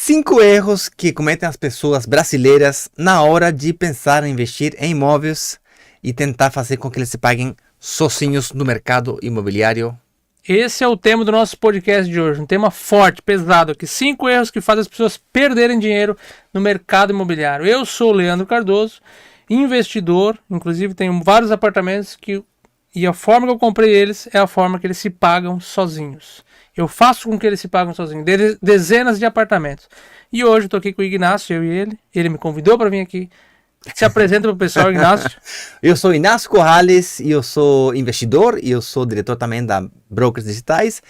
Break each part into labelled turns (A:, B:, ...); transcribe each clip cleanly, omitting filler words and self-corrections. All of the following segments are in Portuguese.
A: 5 erros que cometem as pessoas brasileiras na hora de pensar em investir em imóveis e tentar fazer com que eles se paguem sozinhos no mercado imobiliário.
B: Esse é o tema do nosso podcast de hoje, um tema forte, pesado aqui. 5 erros que fazem as pessoas perderem dinheiro no mercado imobiliário. Eu sou o Leandro Cardoso, investidor, inclusive tenho vários apartamentos e a forma que eu comprei eles é a forma que eles se pagam sozinhos. Eu faço com que eles se pagam sozinhos, dezenas de apartamentos. E hoje eu estou aqui com o Ignácio, eu e ele me convidou para vir aqui. Se apresenta para o pessoal, Ignácio.
A: Eu sou Inácio Corrales e eu sou investidor e eu sou diretor também da Brokers Digitais.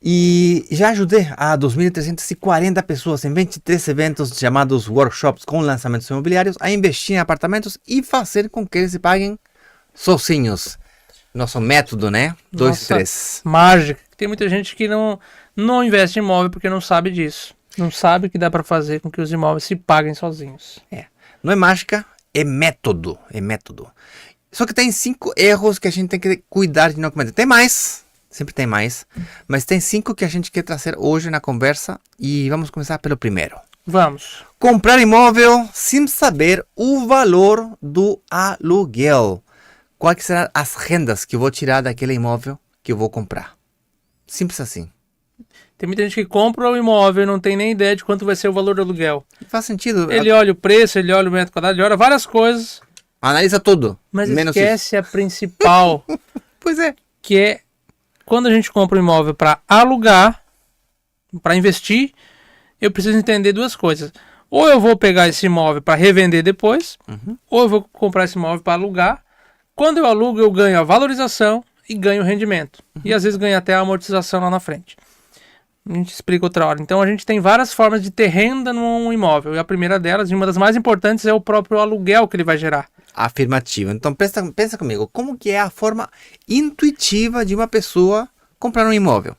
A: E já ajudei a 2.340 pessoas em 23 eventos chamados workshops com lançamentos imobiliários a investir em apartamentos e fazer com que eles se paguem sozinhos. Nosso método, né? 2, 3.
B: Mágica. Tem muita gente que não investe em imóvel porque não sabe disso. Não sabe que dá para fazer com que os imóveis se paguem sozinhos.
A: Não é mágica, é método. É método. Só que tem 5 erros que a gente tem que cuidar de não cometer. Tem mais, sempre tem mais. Mas tem 5 que a gente quer trazer hoje na conversa. E vamos começar pelo primeiro.
B: Vamos.
A: Comprar imóvel sem saber o valor do aluguel. Quais serão as rendas que eu vou tirar daquele imóvel que eu vou comprar? Simples assim.
B: Tem muita gente que compra o imóvel e não tem nem ideia de quanto vai ser o valor do aluguel.
A: Faz sentido.
B: Ele olha o preço, ele olha o metro quadrado, ele olha várias coisas.
A: Analisa tudo.
B: Mas
A: menos
B: esquece a principal.
A: Pois é.
B: Que é quando a gente compra um imóvel para alugar, para investir, eu preciso entender duas coisas. Ou eu vou pegar esse imóvel para revender depois, ou eu vou comprar esse imóvel para alugar. Quando eu alugo, eu ganho a valorização e ganho o rendimento. E às vezes ganho até a amortização lá na frente. A gente explica outra hora. Então a gente tem várias formas de ter renda num imóvel. E a primeira delas, e uma das mais importantes, é o próprio aluguel que ele vai gerar.
A: Afirmativo. Então pensa comigo, como que é a forma intuitiva de uma pessoa comprar um imóvel?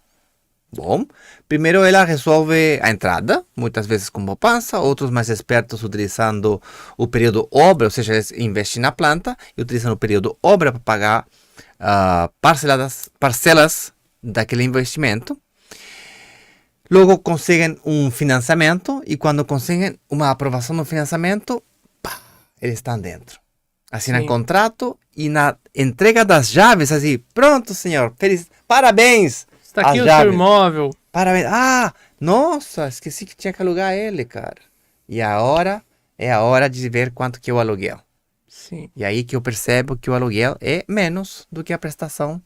A: Bom, primeiro ela resolve a entrada, muitas vezes com poupança, outros mais espertos utilizando o período obra, ou seja, eles investem na planta e utilizam o período obra para pagar parcelas daquele investimento. Logo conseguem um financiamento e quando conseguem uma aprovação no financiamento, eles estão dentro. Assinam contrato e na entrega das chaves, assim, pronto senhor, feliz, parabéns!
B: Está aqui o seu imóvel.
A: Parabéns. Ah, nossa, esqueci que tinha que alugar ele, cara. E agora é a hora de ver quanto que é o aluguel.
B: Sim.
A: E aí que eu percebo que o aluguel é menos do que a prestação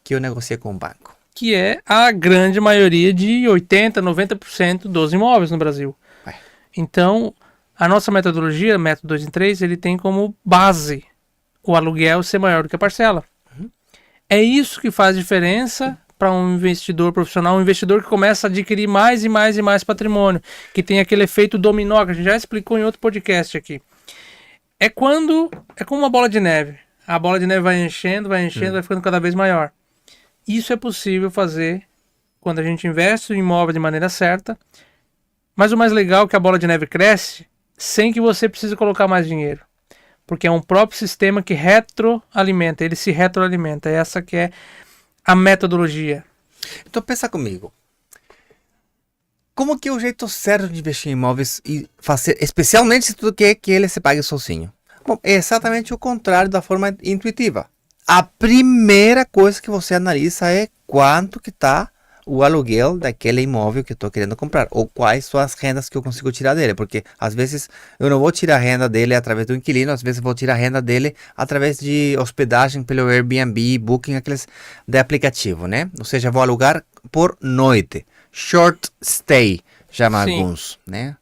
A: que eu negociei com o banco.
B: Que é a grande maioria de 80%, 90% dos imóveis no Brasil. Então, a nossa metodologia, método 2 em 3, ele tem como base o aluguel ser maior do que a parcela. É isso que faz diferença para um investidor profissional, um investidor que começa a adquirir mais e mais e mais patrimônio, que tem aquele efeito dominó, que a gente já explicou em outro podcast aqui. É como uma bola de neve. A bola de neve vai enchendo, vai ficando cada vez maior. Isso é possível fazer quando a gente investe em imóvel de maneira certa, mas o mais legal é que a bola de neve cresce sem que você precise colocar mais dinheiro, porque é um próprio sistema que retroalimenta, ele se retroalimenta. Essa que é a metodologia.
A: Então pensa comigo. Como que é o jeito certo de investir em imóveis e fazer, especialmente se tu quer que ele se pague sozinho? Bom, é exatamente o contrário da forma intuitiva. A primeira coisa que você analisa é quanto que está o aluguel daquele imóvel que eu estou querendo comprar, ou quais são as rendas que eu consigo tirar dele, porque às vezes eu não vou tirar a renda dele através do inquilino, às vezes eu vou tirar a renda dele através de hospedagem pelo Airbnb, Booking, aqueles de aplicativo, né? Ou seja, vou alugar por noite, short stay, chama alguns, né?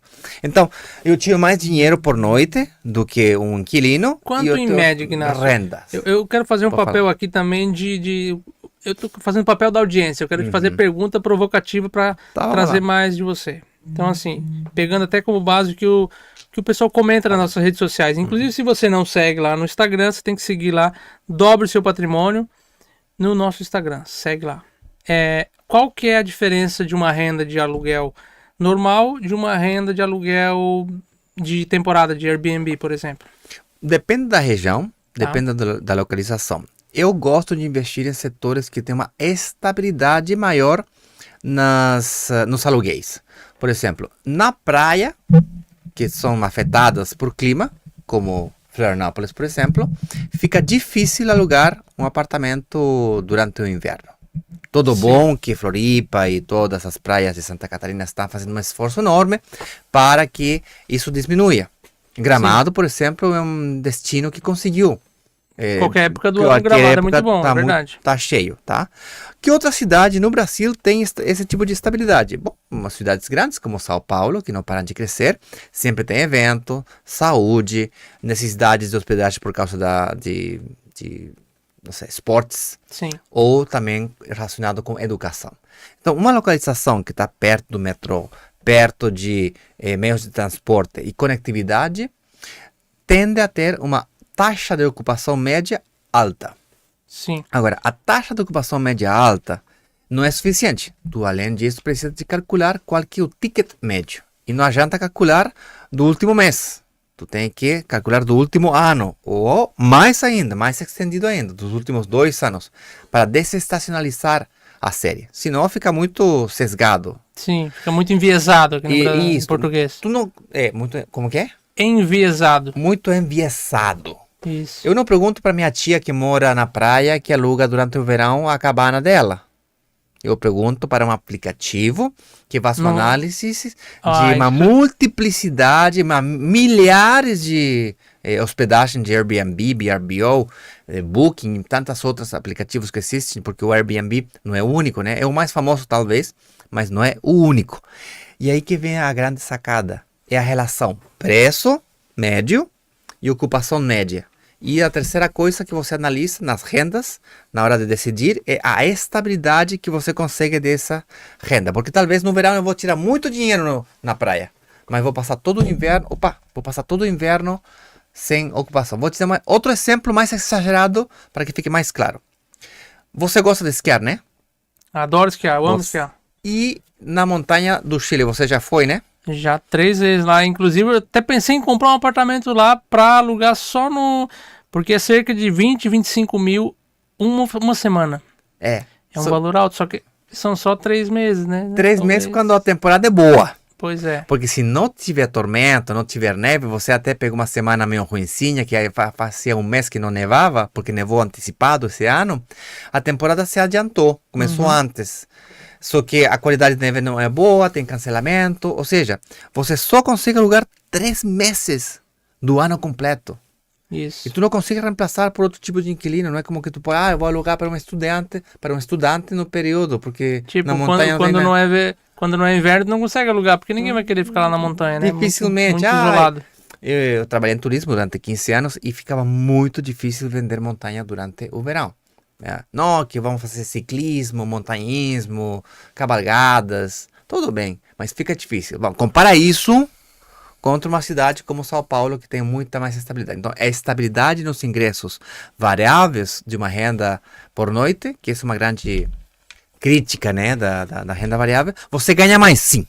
A: Então, eu tiro mais dinheiro por noite do que um inquilino.
B: Quanto em média, Ignácio?
A: Rendas.
B: Eu quero fazer um papel aqui também eu estou fazendo papel da audiência. Eu quero te fazer pergunta provocativa para trazer mais de você. Então, assim, pegando até como base que o pessoal comenta nas nossas redes sociais. Inclusive, se você não segue lá no Instagram, você tem que seguir lá. Dobre seu patrimônio no nosso Instagram. Segue lá. Qual que é a diferença de uma renda de aluguel normal de uma renda de aluguel de temporada, de Airbnb, por exemplo?
A: Depende da região, depende da localização. Eu gosto de investir em setores que têm uma estabilidade maior nos aluguéis. Por exemplo, na praia, que são afetadas por clima, como Florianópolis, por exemplo, fica difícil alugar um apartamento durante o inverno. Tudo
B: Sim.
A: bom que Floripa e todas as praias de Santa Catarina estão fazendo um esforço enorme para que isso diminua. Gramado, por exemplo, é um destino que conseguiu.
B: Qualquer época do ano,
A: Qualquer
B: Gramado é
A: época
B: muito bom, é verdade.
A: tá cheio, tá? Que outra cidade no Brasil tem esse tipo de estabilidade? Bom, umas cidades grandes como São Paulo, que não param de crescer, sempre tem evento, saúde, necessidades de hospedagem por causa de não sei, esportes,
B: Sim.
A: ou também relacionado com educação. Então, uma localização que está perto do metrô, perto de meios de transporte e conectividade, tende a ter uma taxa de ocupação média alta.
B: Sim.
A: Agora, a taxa de ocupação média alta não é suficiente. Tu, além disso, precisa de calcular qual que é o ticket médio. E não adianta calcular do último mês. Tu tem que calcular do último ano, ou mais ainda, mais extendido ainda, dos últimos 2 anos, para desestacionalizar a série. Senão fica muito sesgado.
B: Sim, fica muito enviesado aqui em
A: Isso,
B: português.
A: tu não, muito, como que é?
B: Enviesado.
A: Muito enviesado.
B: Isso.
A: Eu não pergunto para minha tia que mora na praia, que aluga durante o verão a cabana dela. Eu pergunto para um aplicativo que faz uma análise de uma multiplicidade, milhares de hospedagem de Airbnb, VRBO, Booking, tantos outros aplicativos que existem, porque o Airbnb não é o único, né? É o mais famoso talvez, mas não é o único. E aí que vem a grande sacada, é a relação preço médio e ocupação média. E a terceira coisa que você analisa nas rendas, na hora de decidir, é a estabilidade que você consegue dessa renda. Porque talvez no verão eu vou tirar muito dinheiro na praia, mas vou passar todo o inverno, sem ocupação. Vou te dar outro exemplo mais exagerado para que fique mais claro. Você gosta de esquiar, né?
B: Adoro esquiar, eu amo esquiar.
A: E na montanha do Chile, você já foi, né?
B: Já 3 vezes lá, inclusive eu até pensei em comprar um apartamento lá pra alugar só no... Porque é cerca de 20, 25 mil uma semana. É um valor alto, só que são só 3 meses, né?
A: 3 meses quando a temporada é boa.
B: Pois é.
A: Porque se não tiver tormenta, não tiver neve, você até pega uma semana meio ruinzinha, que aí fazia um mês que não nevava, porque nevou antecipado esse ano, a temporada se adiantou, começou antes. Só que a qualidade de neve não é boa, tem cancelamento, ou seja, você só consegue alugar 3 meses do ano completo.
B: Isso.
A: E tu não consegue reemplaçar por outro tipo de inquilino, não é como que tu pode, eu vou alugar para um estudante no período, porque
B: tipo,
A: na montanha
B: quando não é inverno, não consegue alugar, porque ninguém vai querer ficar lá na montanha, né?
A: Dificilmente.
B: Muito isolado.
A: Eu trabalhei em turismo durante 15 anos e ficava muito difícil vender montanha durante o verão. Não, que vamos fazer ciclismo, montanhismo, cavalgadas, tudo bem, mas fica difícil. Bom, compara isso contra uma cidade como São Paulo, que tem muita mais estabilidade. Então, é estabilidade nos ingressos variáveis de uma renda por noite, que é uma grande crítica, né, da renda variável. Você ganha mais, sim.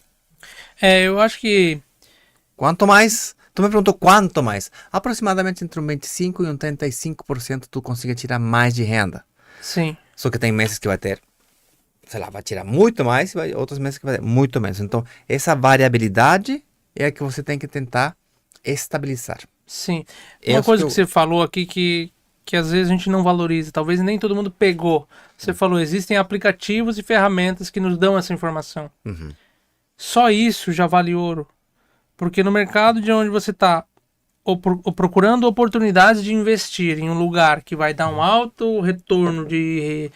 B: Eu acho que...
A: Quanto mais... Tu me perguntou quanto mais. Aproximadamente entre um 25% e um 35% tu consegue tirar mais de renda.
B: Sim.
A: Só que tem meses que vai ter, sei lá, vai tirar muito mais, outros meses que vai ter muito menos. Então, essa variabilidade é a que você tem que tentar estabilizar.
B: Sim. Uma coisa que você falou aqui que às vezes a gente não valoriza, talvez nem todo mundo pegou. Você falou, existem aplicativos e ferramentas que nos dão essa informação. Só isso já vale ouro. Porque no mercado de onde você está procurando oportunidades de investir em um lugar que vai dar um alto retorno de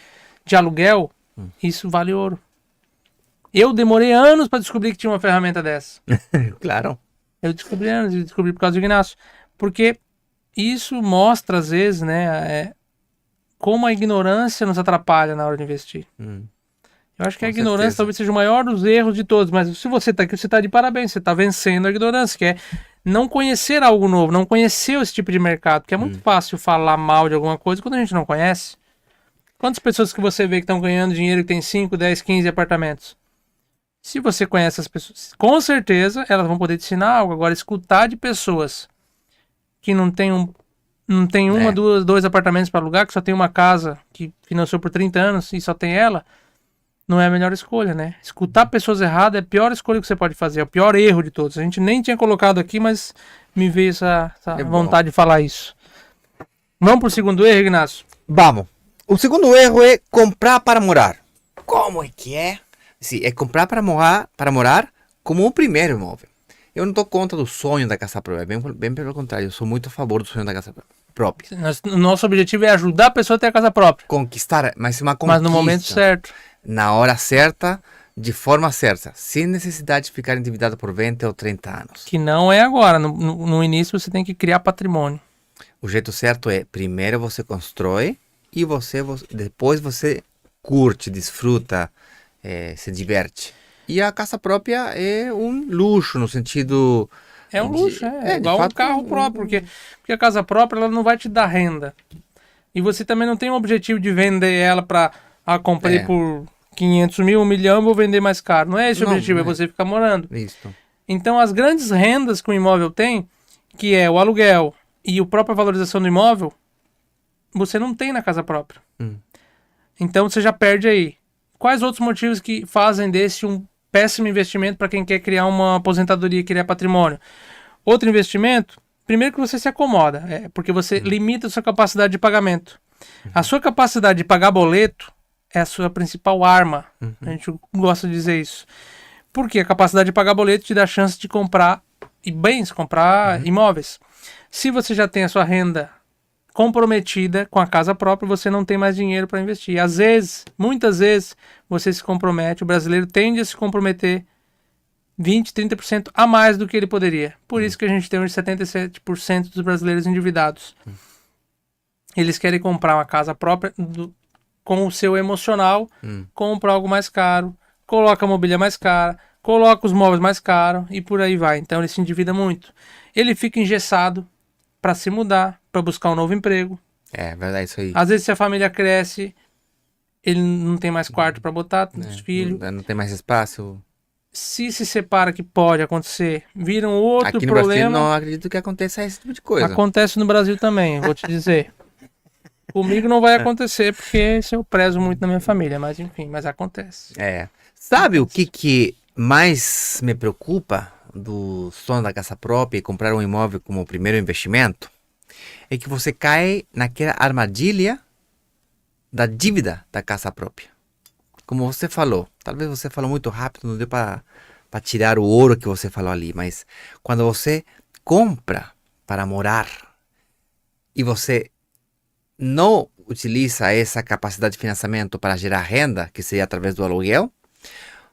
B: aluguel, isso vale ouro. Eu demorei anos para descobrir que tinha uma ferramenta dessa.
A: Claro.
B: Eu descobri por causa do Ignacio. Porque isso mostra, às vezes, né, como a ignorância nos atrapalha na hora de investir. Eu acho que a ignorância talvez seja o maior dos erros de todos, mas se você está aqui, você está de parabéns, você está vencendo a ignorância, que é não conhecer algo novo, não conhecer esse tipo de mercado, porque é muito fácil falar mal de alguma coisa quando a gente não conhece. Quantas pessoas que você vê que estão ganhando dinheiro, que tem 5, 10, 15 apartamentos? Se você conhece as pessoas, com certeza elas vão poder te ensinar algo. Agora, escutar de pessoas que não tem uma, duas, 2 apartamentos para alugar, que só tem uma casa que financiou por 30 anos e só tem ela, não é a melhor escolha, né? Escutar pessoas erradas é a pior escolha que você pode fazer, é o pior erro de todos. A gente nem tinha colocado aqui, mas me veio essa
A: É bom.
B: vontade de falar isso. Vamos pro segundo erro, Ignacio?
A: Vamos. O segundo erro é comprar para morar. Como é que é? Sim, é comprar para morar como o primeiro imóvel. Eu não dou conta do sonho da casa própria, bem pelo contrário, eu sou muito a favor do sonho da casa própria.
B: O nosso objetivo é ajudar a pessoa a ter a casa própria.
A: Conquistar, mas uma conquista.
B: Mas no momento certo.
A: Na hora certa, de forma certa, sem necessidade de ficar endividado por 20 ou 30 anos.
B: Que não é agora. No início você tem que criar patrimônio.
A: O jeito certo é, primeiro você constrói e depois você curte, desfruta, se diverte. E a casa própria é um luxo, no sentido...
B: É um luxo, é igual
A: fato,
B: um carro próprio, porque a casa própria ela não vai te dar renda. E você também não tem o objetivo de vender ela para... comprei por 500 mil, 1 milhão, vou vender mais caro. Não é esse o objetivo, é você ficar morando.
A: Isso.
B: Então, as grandes rendas que o imóvel tem, que é o aluguel e a própria valorização do imóvel, você não tem na casa própria. Então, você já perde aí. Quais outros motivos que fazem desse um péssimo investimento para quem quer criar uma aposentadoria e criar patrimônio? Outro investimento, primeiro que você se acomoda, porque você limita a sua capacidade de pagamento. A sua capacidade de pagar boleto é a sua principal arma. A gente gosta de dizer isso. Porque a capacidade de pagar boleto te dá a chance de comprar bens, comprar imóveis. Se você já tem a sua renda comprometida com a casa própria, você não tem mais dinheiro para investir. Às vezes, muitas vezes, você se compromete, o brasileiro tende a se comprometer 20%, 30% a mais do que ele poderia. Por isso que a gente tem hoje 77% dos brasileiros endividados. Eles querem comprar uma casa própria com o seu emocional, compra algo mais caro, coloca a mobília mais cara, coloca os móveis mais caros e por aí vai. Então ele se endivida muito. Ele fica engessado para se mudar, para buscar um novo emprego.
A: É verdade, isso aí.
B: Às vezes, se a família cresce, ele não tem mais quarto para botar os filhos.
A: Não tem mais espaço.
B: Se separa, que pode acontecer, vira um outro
A: Aqui no
B: problema.
A: Brasil não acredito que aconteça esse tipo de coisa.
B: Acontece no Brasil também, vou te dizer. Comigo não vai acontecer, porque isso eu prezo muito na minha família, mas enfim, mas acontece.
A: Sabe o que mais me preocupa do sonho da casa própria e comprar um imóvel como primeiro investimento? É que você cai naquela armadilha da dívida da casa própria. Como você falou, talvez você falou muito rápido, não deu para tirar o ouro que você falou ali, mas quando você compra para morar e você não utiliza essa capacidade de financiamento para gerar renda, que seria através do aluguel,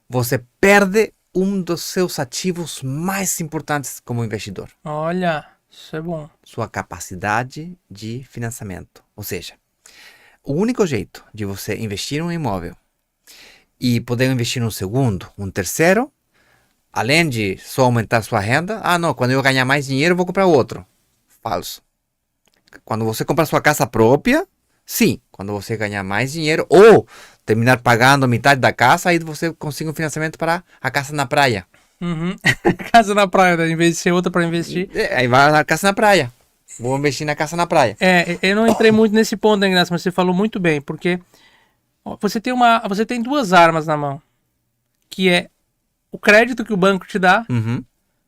A: você perde um dos seus ativos mais importantes como investidor.
B: Olha, isso é bom.
A: Sua capacidade de financiamento. Ou seja, o único jeito de você investir em um imóvel e poder investir num segundo, um terceiro, além de só aumentar sua renda, quando eu ganhar mais dinheiro eu vou comprar outro. Falso. Quando você comprar sua casa própria, sim. Quando você ganhar mais dinheiro ou terminar pagando metade da casa, aí você consegue um financiamento para a casa na praia.
B: Casa na praia, né? Em vez de ser outra para investir.
A: Aí vai na casa na praia. Vou investir na casa na praia.
B: Eu não entrei muito nesse ponto, né, Ignacio, mas você falou muito bem, porque você tem duas armas na mão, que é o crédito que o banco te dá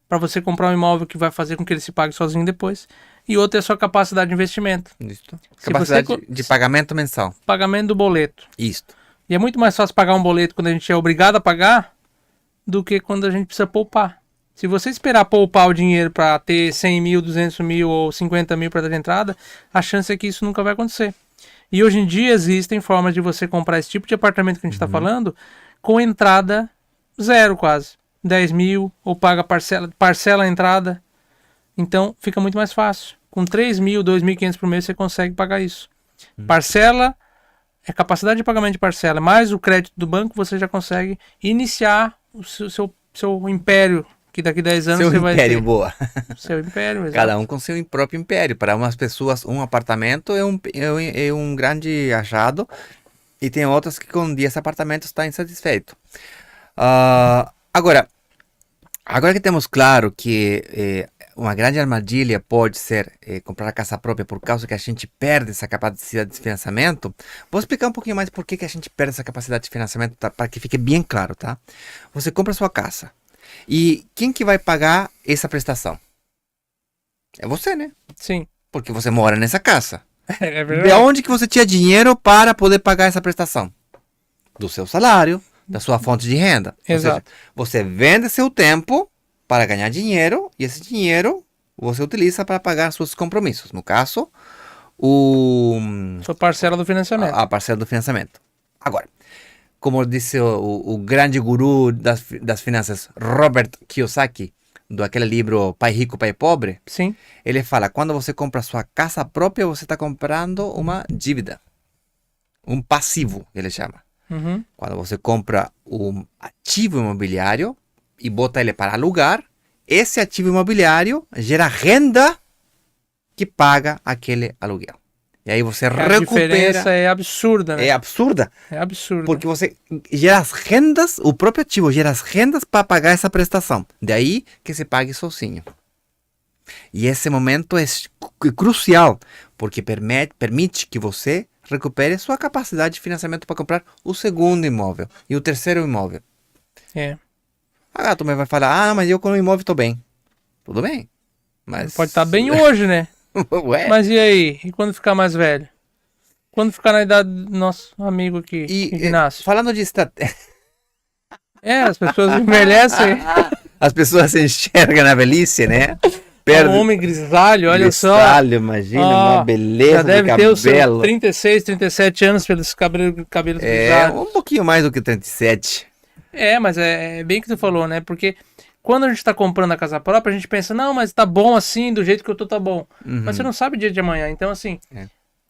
B: para você comprar um imóvel que vai fazer com que ele se pague sozinho depois, e outra é a sua capacidade de investimento.
A: Isso. Capacidade de pagamento mensal.
B: Pagamento do boleto.
A: Isso.
B: E é muito mais fácil pagar um boleto quando a gente é obrigado a pagar do que quando a gente precisa poupar. Se você esperar poupar o dinheiro para ter 100 mil, 200 mil ou 50 mil para dar de entrada, a chance é que isso nunca vai acontecer. E hoje em dia existem formas de você comprar esse tipo de apartamento que a gente está falando com entrada zero quase. 10 mil ou paga parcela a entrada. Então fica muito mais fácil. Com 3 mil, 2.500 por mês você consegue pagar isso. Parcela é capacidade de pagamento de parcela, mais o crédito do banco, você já consegue iniciar o seu império, que daqui a 10 anos você vai ter.
A: Seu império, boa.
B: Seu império, exato.
A: Cada um com seu próprio império. Para umas pessoas, um apartamento é um grande achado, e tem outras que com 10 apartamentos está insatisfeito. Agora que temos claro que uma grande armadilha pode ser comprar a casa própria por causa que a gente perde essa capacidade de financiamento. Vou explicar um pouquinho mais por que a gente perde essa capacidade de financiamento, tá? Para que fique bem claro, tá? Você compra a sua casa e quem que vai pagar essa prestação? É você, né?
B: Sim.
A: Porque você mora nessa casa.
B: É verdade.
A: De onde que você tinha dinheiro para poder pagar essa prestação? Do seu salário, da sua fonte de renda.
B: Exato.
A: Ou seja, você vende seu tempo para ganhar dinheiro e esse dinheiro você utiliza para pagar seus compromissos. No caso,
B: Sua parcela do financiamento.
A: a parcela do financiamento. Agora, como disse o grande guru das finanças, Robert Kiyosaki, do aquele livro Pai Rico, Pai Pobre,
B: Sim.
A: ele fala, quando você compra sua casa própria, você está comprando uma dívida. Um passivo, ele chama.
B: Uhum.
A: Quando você compra um ativo imobiliário e bota ele para alugar, esse ativo imobiliário gera renda que paga aquele aluguel. E aí você
B: A
A: recupera.
B: diferença é absurda, né?
A: É absurda,
B: É absurda.
A: porque você gera as rendas, o próprio ativo gera as rendas para pagar essa prestação. Daí que se pague sozinho. E esse momento é crucial, porque permite que você recupere sua capacidade de financiamento para comprar o segundo imóvel e o terceiro imóvel.
B: É.
A: Ah, tu vai falar, mas eu com o imóvel estou bem. Tudo bem. Mas...
B: Pode estar bem hoje, né?
A: Ué.
B: Mas e aí? E quando ficar mais velho? Quando ficar na idade do nosso amigo aqui, Ignacio?
A: Falando de estratégia...
B: As pessoas envelhecem.
A: As pessoas se enxergam na velhice, né?
B: Um homem grisalho, olha só.
A: Grisalho, imagina, uma beleza
B: já deve
A: de
B: ter os seus
A: cabelo.
B: 36, 37 anos pelos cabelos
A: É,
B: grisalhos.
A: um pouquinho mais do que 37.
B: Mas é bem que tu falou, né? Porque quando a gente tá comprando a casa própria, a gente pensa, não, mas tá bom assim, do jeito que eu tô, tá bom. Mas você não sabe o dia de amanhã. Então, assim,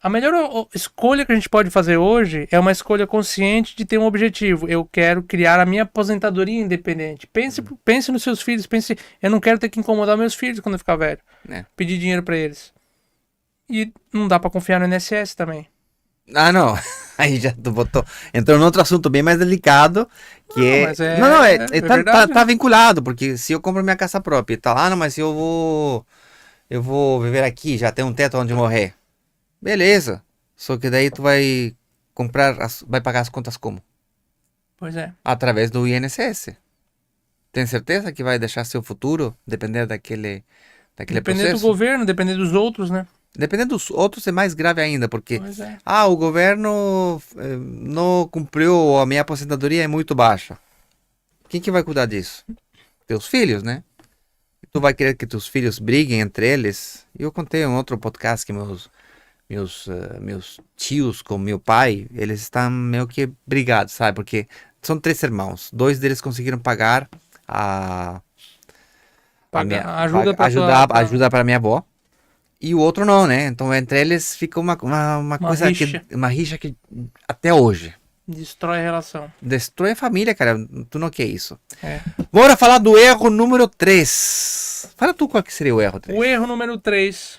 B: a melhor escolha que a gente pode fazer hoje é uma escolha consciente de ter um objetivo. Eu quero criar a minha aposentadoria independente. Pense nos seus filhos, eu não quero ter que incomodar meus filhos quando eu ficar velho. Pedir dinheiro pra eles. E não dá pra confiar no INSS também.
A: Ah, não. Aí já tu botou. Entrou num outro assunto bem mais delicado. Que tá vinculado, porque se eu compro minha casa própria e tá lá, não, mas eu vou viver aqui, já tem um teto onde morrer. Beleza. Só que daí tu vai vai pagar as contas como?
B: Pois é.
A: Através do INSS. Tem certeza que vai deixar seu futuro depender daquele
B: Depender
A: processo?
B: do governo, depender dos outros, né?
A: Dependendo dos outros é mais grave ainda, porque
B: Pois é.
A: o governo não cumpriu, a minha aposentadoria é muito baixa. Quem que vai cuidar disso? Teus filhos, né? Tu vai querer que teus filhos briguem entre eles? Eu contei em um outro podcast que meus tios com meu pai, eles estão meio que brigados, sabe? Porque são 3 irmãos, 2 deles conseguiram pagar ajuda para minha avó. E o outro não, né? Então entre eles fica uma coisa
B: rixa.
A: uma rixa que até hoje
B: Destrói a relação.
A: destrói a família, cara. Tu não quer isso. Bora falar do erro número 3. Fala tu qual que seria o erro 3.
B: O erro número 3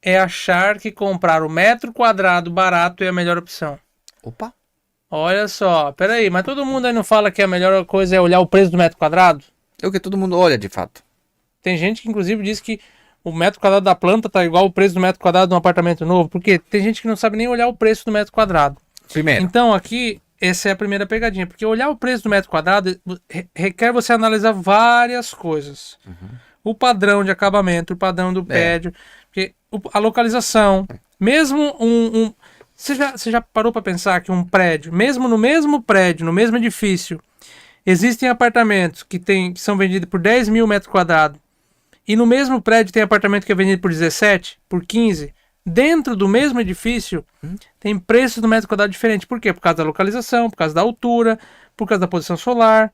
B: é achar que comprar o metro quadrado barato é a melhor opção.
A: Opa.
B: Olha só, peraí, mas todo mundo aí não fala que a melhor coisa é olhar o preço do metro quadrado?
A: É o que todo mundo olha, de fato.
B: Tem gente que inclusive diz que o metro quadrado da planta tá igual o preço do metro quadrado de um apartamento novo, porque tem gente que não sabe nem olhar o preço do metro quadrado.
A: Primeiro.
B: Então aqui, essa é a primeira pegadinha, porque olhar o preço do metro quadrado requer você analisar várias coisas. O padrão de acabamento, o padrão do prédio, porque a localização, mesmo Você já parou para pensar que um prédio, mesmo no mesmo prédio, no mesmo edifício, existem apartamentos que são vendidos por 10 mil metros quadrados, e no mesmo prédio tem apartamento que é vendido por 17, por 15. Dentro do mesmo edifício, tem preço do metro quadrado diferente. Por quê? Por causa da localização, por causa da altura, por causa da posição solar.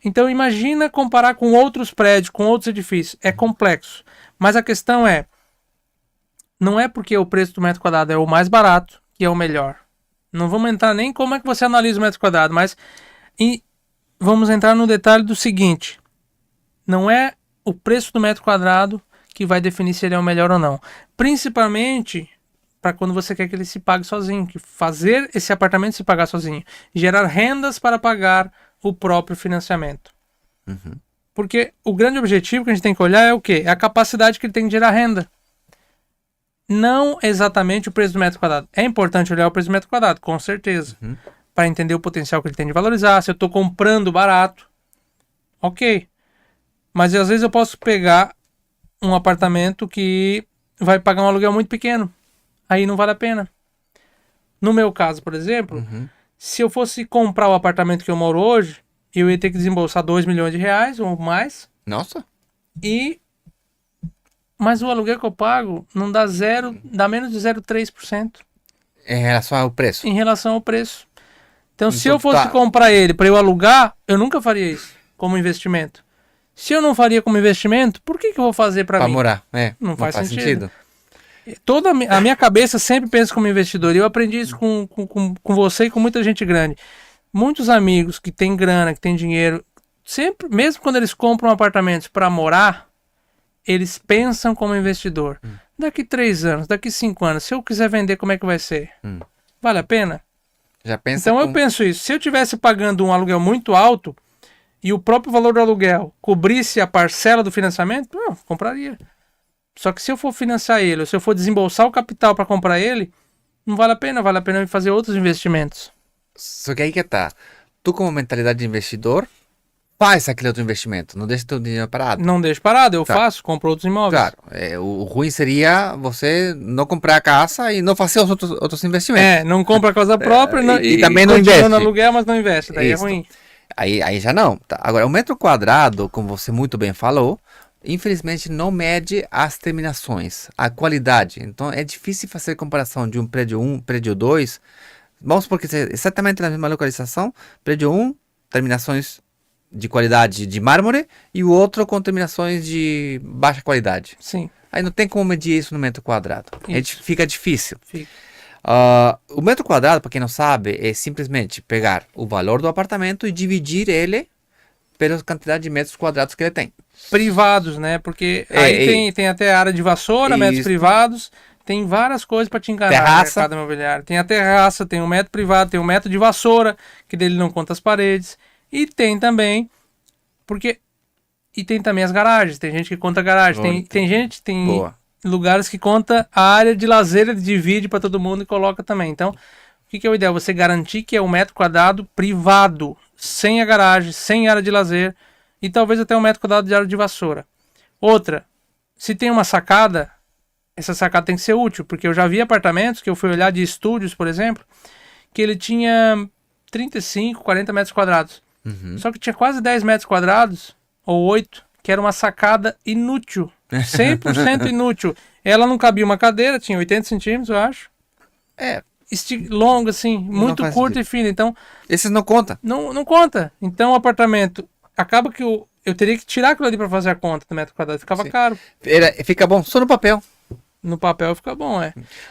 B: Então imagina comparar com outros prédios, com outros edifícios. É complexo. Mas a questão não é porque o preço do metro quadrado é o mais barato que é o melhor. Não vamos entrar nem como é que você analisa o metro quadrado, mas vamos entrar no detalhe do seguinte. Não é o preço do metro quadrado que vai definir se ele é o melhor ou não. Principalmente para quando você quer que ele se pague sozinho, que fazer esse apartamento se pagar sozinho. Gerar rendas para pagar o próprio financiamento. Porque o grande objetivo que a gente tem que olhar é o quê? É a capacidade que ele tem de gerar renda. Não exatamente o preço do metro quadrado. É importante olhar o preço do metro quadrado, com certeza. Para entender o potencial que ele tem de valorizar. Se eu estou comprando barato, ok. Mas às vezes eu posso pegar um apartamento que vai pagar um aluguel muito pequeno. Aí não vale a pena. No meu caso, por exemplo, se eu fosse comprar o apartamento que eu moro hoje, eu ia ter que desembolsar 2 milhões de reais ou mais.
A: Nossa.
B: Mas o aluguel que eu pago não dá dá menos de 0,3%
A: Em relação ao preço.
B: em relação ao preço. Então, se
A: Então,
B: eu fosse
A: tá.
B: comprar ele para eu alugar, eu nunca faria isso como investimento. Se eu não faria como investimento, por que eu vou fazer para
A: Pra
B: mim?
A: morar.
B: Não faz sentido. Toda a minha cabeça sempre pensa como investidor. E eu aprendi isso com você e com muita gente grande. Muitos amigos que têm grana, que têm dinheiro, sempre, mesmo quando eles compram apartamentos para morar, eles pensam como investidor. Daqui 3 anos, daqui 5 anos, se eu quiser vender, como é que vai ser? Vale a pena?
A: Já pensa
B: Então eu penso isso. Se eu tivesse pagando um aluguel muito alto e o próprio valor do aluguel cobrisse a parcela do financiamento, não, compraria. Só que se eu for financiar ele, ou se eu for desembolsar o capital para comprar ele, não vale a pena. Vale a pena eu fazer outros investimentos.
A: Só que aí que tá. Tu, como mentalidade de investidor, faz aquele outro investimento. Não deixa teu dinheiro parado.
B: Não deixo parado, eu
A: Tá.
B: faço, compro outros imóveis.
A: Claro. O ruim seria você não comprar a casa e não fazer os outros investimentos.
B: Não compra a casa própria
A: e também não
B: continua
A: investe.
B: no aluguel, mas não investe. Daí
A: Isso.
B: é ruim.
A: Aí já não. Tá. Agora, o metro quadrado, como você muito bem falou, infelizmente não mede as terminações, a qualidade. Então é difícil fazer comparação de um prédio 1, prédio 2. Vamos supor que seja exatamente na mesma localização, prédio 1, terminações de qualidade de mármore e o outro com terminações de baixa qualidade.
B: Sim,
A: Aí não tem como medir isso no metro quadrado.
B: Isso.
A: Fica difícil.
B: fica.
A: O metro quadrado, para quem não sabe, é simplesmente pegar o valor do apartamento e dividir ele pela quantidade de metros quadrados que ele tem.
B: Privados, né? Porque aí tem até área de vassoura, metros
A: Isso.
B: privados, tem várias coisas para te enganar
A: Terraça.
B: no mercado imobiliário. Tem a terraça, tem um metro privado, tem um metro de vassoura, que dele não conta as paredes. E tem também, e tem também as garagens, tem gente que conta garagem, tem
A: Boa.
B: lugares que conta a área de lazer, ele divide para todo mundo e coloca também. Então, o que é o ideal? Você garantir que é um metro quadrado privado, sem a garagem, sem área de lazer, e talvez até um metro quadrado de área de vassoura. Outra, se tem uma sacada, essa sacada tem que ser útil, porque eu já vi apartamentos que eu fui olhar de estúdios, por exemplo, que ele tinha 35, 40 metros quadrados. Só que tinha quase 10 metros quadrados, ou 8, que era uma sacada inútil. 100% inútil. Ela não cabia uma cadeira, tinha 80 centímetros, eu acho. Longa, assim, muito
A: faz
B: curta
A: sentido.
B: e fina. Então,
A: Esses não conta.
B: não conta. Então, o apartamento, acaba que eu teria que tirar aquilo ali para fazer a conta do metro quadrado. Ficava
A: Sim.
B: caro.
A: Fica bom só no papel.
B: No papel fica bom,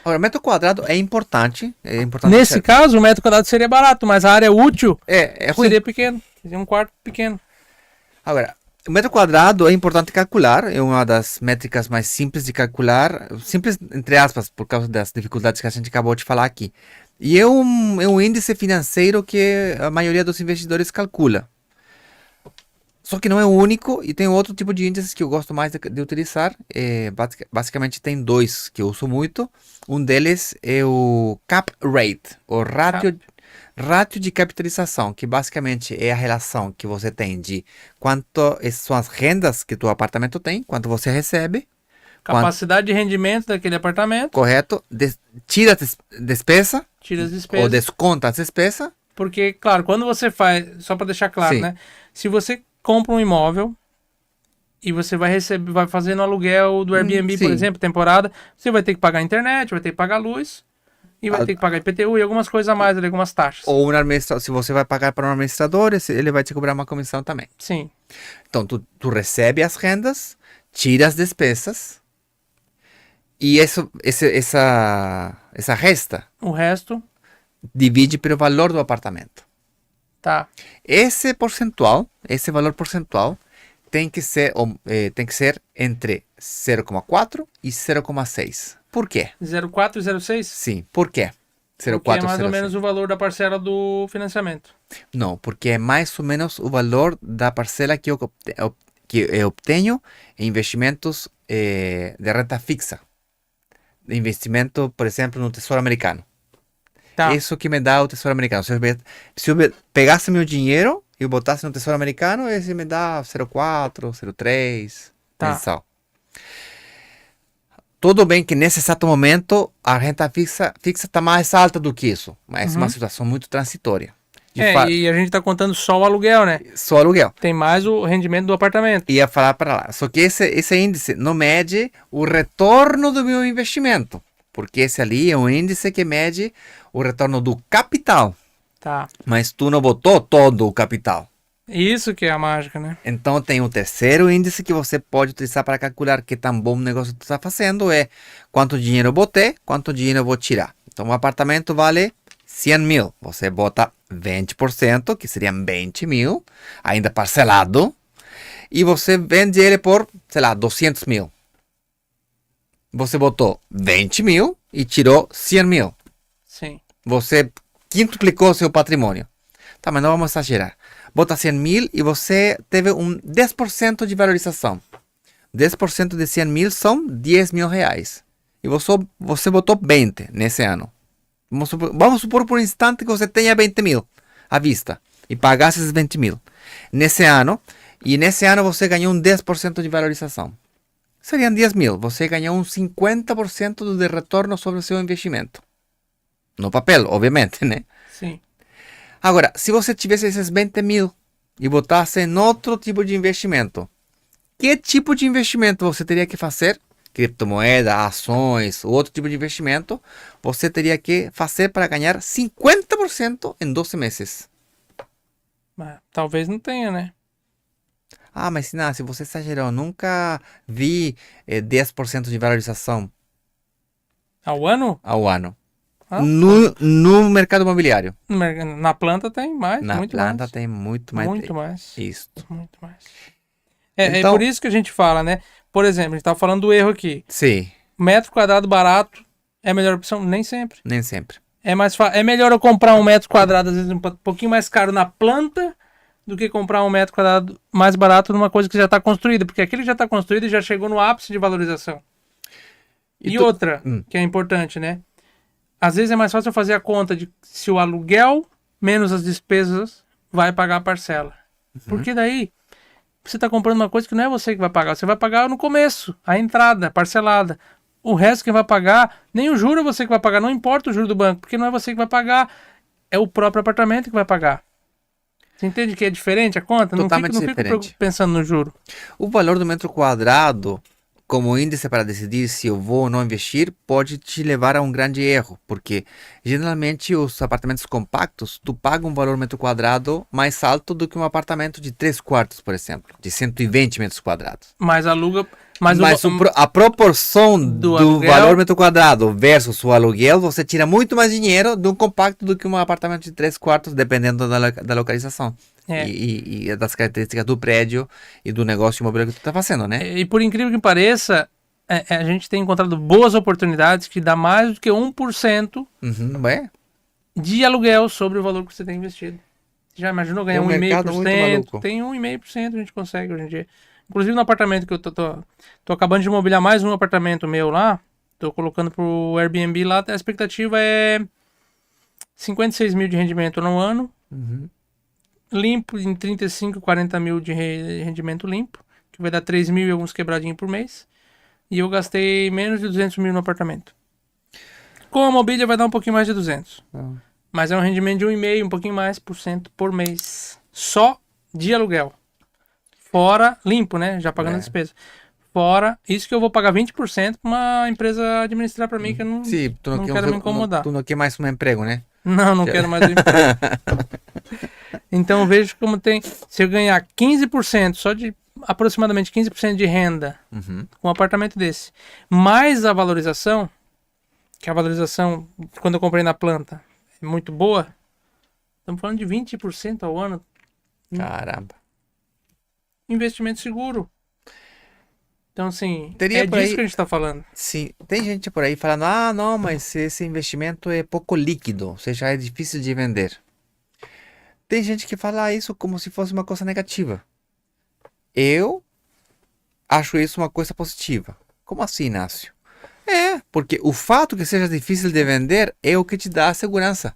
A: Agora, metro quadrado é importante. É importante
B: Nesse caso, o metro quadrado seria barato, mas a área útil
A: é ruim.
B: seria pequeno. Seria um quarto pequeno.
A: Agora, o metro quadrado é importante calcular, é uma das métricas mais simples de calcular, simples entre aspas, por causa das dificuldades que a gente acabou de falar aqui. E é um índice financeiro que a maioria dos investidores calcula. Só que não é o único, e tem outro tipo de índices que eu gosto mais de utilizar. Basicamente tem 2 que eu uso muito. Um deles é o cap rate, o ratio de capitalização, que basicamente é a relação que você tem de quanto são as rendas que teu apartamento tem, quanto você recebe,
B: Capacidade de rendimento daquele apartamento.
A: correto, tira as despesa,
B: Tira as
A: ou
B: despesas.
A: desconta as despesas.
B: Porque, claro, quando você faz, só para deixar claro,
A: Sim.
B: né? Se você compra um imóvel e você vai fazer no aluguel do Airbnb, por
A: sim.
B: exemplo, temporada, você vai ter que pagar a internet, vai ter que pagar a luz e vai ter que pagar IPTU e algumas coisas a mais, ali, algumas taxas.
A: Ou se você vai pagar para um administrador, ele vai te cobrar uma comissão também.
B: Sim.
A: Então, tu recebe as rendas, tira as despesas, e essa resta
B: O resto,
A: divide pelo valor do apartamento.
B: tá.
A: Esse valor percentual, tem que ser entre 0,4 e 0,6. Por quê?
B: 0,4 e 0,6?
A: Sim, por quê?
B: Porque
A: 0,4
B: é mais ou
A: 0,6.
B: menos o valor da parcela do financiamento.
A: Não, porque é mais ou menos o valor da parcela que que eu obtenho em investimentos de renda fixa. Investimento, por exemplo, no Tesouro Americano.
B: Tá.
A: Isso que me dá o Tesouro Americano. Se eu pegasse meu dinheiro e eu botasse no Tesouro Americano, esse me dá 0,4, 0,3
B: Tá.
A: mensal. Tudo bem que nesse exato momento a renda fixa está mais alta do que isso, mas é uma situação muito transitória.
B: E a gente tá contando só o aluguel, né?
A: Só aluguel.
B: Tem mais o rendimento do apartamento.
A: Ia falar para lá. Só que esse índice não mede o retorno do meu investimento, porque esse ali é um índice que mede o retorno do capital.
B: Tá.
A: Mas tu não botou todo o capital.
B: Isso que é a mágica, né?
A: Então tem o terceiro índice que você pode utilizar para calcular que tão bom negócio tu está fazendo, é quanto dinheiro eu botei, quanto dinheiro eu vou tirar. Então um apartamento vale 100 mil, você bota 20%, que seriam 20 mil, ainda parcelado, e você vende ele por, sei lá, 200 mil. Você botou 20 mil e tirou 100 mil.
B: Sim.
A: Você quintuplicou seu patrimônio. Tá, mas não vamos exagerar. Bota 100 mil e você teve um 10% de valorização. 10% de 100 mil são 10 mil reais. E você botou 20 nesse ano. Vamos supor por um instante que você tenha 20 mil à vista e pagasse esses 20 mil. Nesse ano você ganhou um 10% de valorização. Seriam 10 mil. Você ganhou um 50% de retorno sobre o seu investimento. No papel, obviamente, né?
B: Sim.
A: Agora, se você tivesse esses 20 mil e botasse em outro tipo de investimento, que tipo de investimento você teria que fazer? Criptomoeda, ações, outro tipo de investimento, você teria que fazer para ganhar 50% em 12 meses.
B: Mas talvez não tenha, né?
A: Ah, mas se você exagerou, nunca vi 10% de valorização
B: Ao ano?
A: ao ano.
B: Ah,
A: No mercado imobiliário.
B: na planta tem mais,
A: Na
B: muito
A: planta
B: mais.
A: tem muito mais.
B: Muito mais.
A: Isso.
B: Muito mais. É
A: Então-
B: por isso que a gente fala, né? Por exemplo, a gente tava falando do erro aqui.
A: Sim,
B: Metro quadrado barato é a melhor opção? Nem sempre.
A: nem sempre.
B: É melhor eu comprar um metro quadrado, às vezes um pouquinho mais caro na planta, do que comprar um metro quadrado mais barato numa coisa que já está construída. Porque aquele já está construído e já chegou no ápice de valorização. E outra, que é importante, né? Às vezes é mais fácil eu fazer a conta de se o aluguel menos as despesas vai pagar a parcela. Porque daí você está comprando uma coisa que não é você que vai pagar. Você vai pagar no começo, a entrada, parcelada. O resto que vai pagar, nem o juro é você que vai pagar. Não importa o juro do banco, porque não é você que vai pagar. É o próprio apartamento que vai pagar. Você entende que é diferente a conta?
A: Totalmente
B: não fico
A: diferente.
B: pensando no juro.
A: O valor do metro quadrado, como índice para decidir se eu vou ou não investir, pode te levar a um grande erro, porque geralmente os apartamentos compactos, tu paga um valor metro quadrado mais alto do que um apartamento de 3 quartos, por exemplo, de 120 metros quadrados.
B: Mas aluga.
A: Mas a proporção do
B: aluguel-
A: valor metro quadrado versus o aluguel, você tira muito mais dinheiro de um compacto do que um apartamento de 3 quartos, dependendo da localização.
B: É.
A: E das características do prédio e do negócio imobiliário que tu está fazendo, né?
B: E por incrível que pareça, a gente tem encontrado boas oportunidades que dá mais do que 1%
A: É?
B: de aluguel sobre o valor que você tem investido. Você já imaginou ganhar
A: É um mercado muito
B: 1,5%?
A: maluco.
B: Tem 1,5% a gente consegue hoje em dia. Inclusive no apartamento que eu tô acabando de imobiliar mais um apartamento meu lá, tô colocando pro Airbnb lá, a expectativa é 56 mil de rendimento no ano, limpo em 35, 40 mil de rendimento limpo, que vai dar 3 mil e alguns quebradinhos por mês, e eu gastei menos de 200 mil no apartamento. Com a mobília vai dar um pouquinho mais de 200. Mas é um rendimento de 1,5%, um pouquinho mais por cento por mês. Só de aluguel. Fora, limpo, né? Já pagando a despesa. Fora, isso que eu vou pagar 20% pra uma empresa administrar pra mim, que eu não,
A: Sim, tu
B: não quero me incomodar.
A: Tu não quer mais um emprego, né?
B: Não quero mais um emprego. Então eu vejo como tem. Se eu ganhar 15%, só de aproximadamente 15% de renda com um apartamento desse, mais a valorização, que a valorização, quando eu comprei na planta, é muito boa, estamos falando de 20% ao ano.
A: Caramba.
B: Investimento seguro. Então, assim,
A: Teria
B: é
A: por
B: disso
A: aí-
B: que a gente está falando.
A: Sim, tem gente por aí falando, não, mas esse investimento é pouco líquido, ou seja, é difícil de vender. Tem gente que fala isso como se fosse uma coisa negativa. Eu acho isso uma coisa positiva. Como assim, Inácio? Porque o fato que seja difícil de vender é o que te dá a segurança.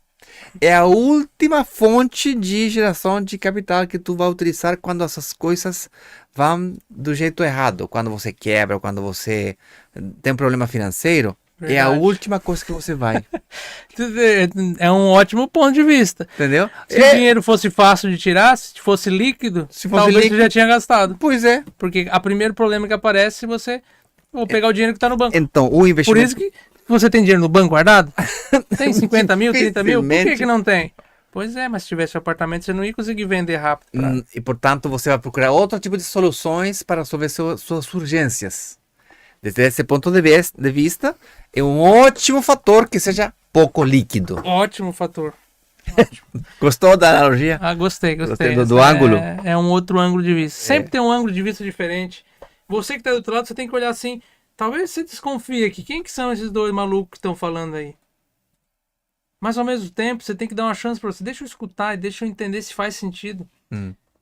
A: É a última fonte de geração de capital que tu vai utilizar quando essas coisas vão do jeito errado. Quando você quebra, quando você tem um problema financeiro, é a
B: Verdade.
A: última coisa que você vai.
B: É um ótimo ponto de vista.
A: Entendeu?
B: Se o dinheiro fosse fácil de tirar, se fosse líquido, talvez
A: líquido,
B: você já tinha gastado.
A: Pois é.
B: Porque o primeiro problema que aparece se você ou pegar o dinheiro que está no banco.
A: Então, o
B: Por
A: investimento...
B: isso que você tem dinheiro no banco guardado? Tem 50 mil, 30 mil? Por que
A: Dificilmente.
B: que não tem? Pois é, mas se tivesse um apartamento, você não ia conseguir vender rápido.
A: E, portanto, você vai procurar outro tipo de soluções para resolver suas urgências. Desde esse ponto de vista, é um ótimo fator que seja pouco líquido.
B: Ótimo fator.
A: Gostou da analogia?
B: Ah, gostei.
A: Gostei do
B: Essa
A: ângulo?
B: É um outro ângulo de vista. Sempre tem um ângulo de vista diferente. Você que está do outro lado, você tem que olhar assim. Talvez você desconfie aqui. Quem que são esses dois malucos que estão falando aí? Mas ao mesmo tempo, você tem que dar uma chance para você. Deixa eu escutar e deixa eu entender se faz sentido.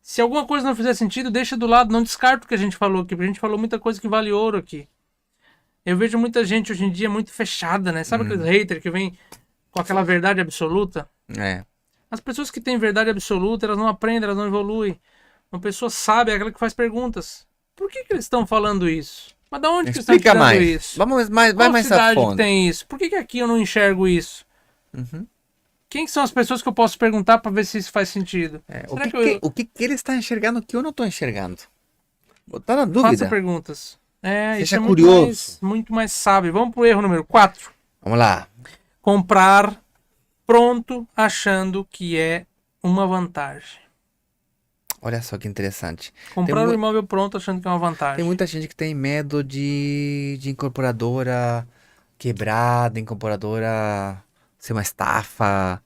B: Se alguma coisa não fizer sentido, deixa do lado. Não descarta o que a gente falou aqui. Porque a gente falou muita coisa que vale ouro aqui. Eu vejo muita gente hoje em dia muito fechada, né? Sabe aqueles haters que vem com aquela verdade absoluta?
A: É.
B: As pessoas que têm verdade absoluta, elas não aprendem, elas não evoluem. Uma pessoa sábia é aquela que faz perguntas. Por que eles estão falando isso? Mas da onde que eles estão
A: Explica
B: tirando
A: mais.
B: isso?
A: Vamos mais, vai
B: Qual
A: mais a
B: cidade que
A: fundo.
B: tem isso? Por que aqui eu não enxergo isso? Quem são as pessoas que eu posso perguntar para ver se isso faz sentido?
A: O que ele está enxergando que eu não estou enxergando? Tá na
B: Faça
A: dúvida.
B: perguntas.
A: Seja
B: Isso é
A: curioso.
B: muito mais sábio. Vamos pro erro número 4.
A: Vamos lá.
B: Comprar pronto achando que é uma vantagem.
A: Olha só que interessante.
B: Comprar
A: Tem
B: um imóvel pronto achando que é uma vantagem.
A: Tem muita gente que tem medo de incorporadora quebrada, incorporadora ser uma estafa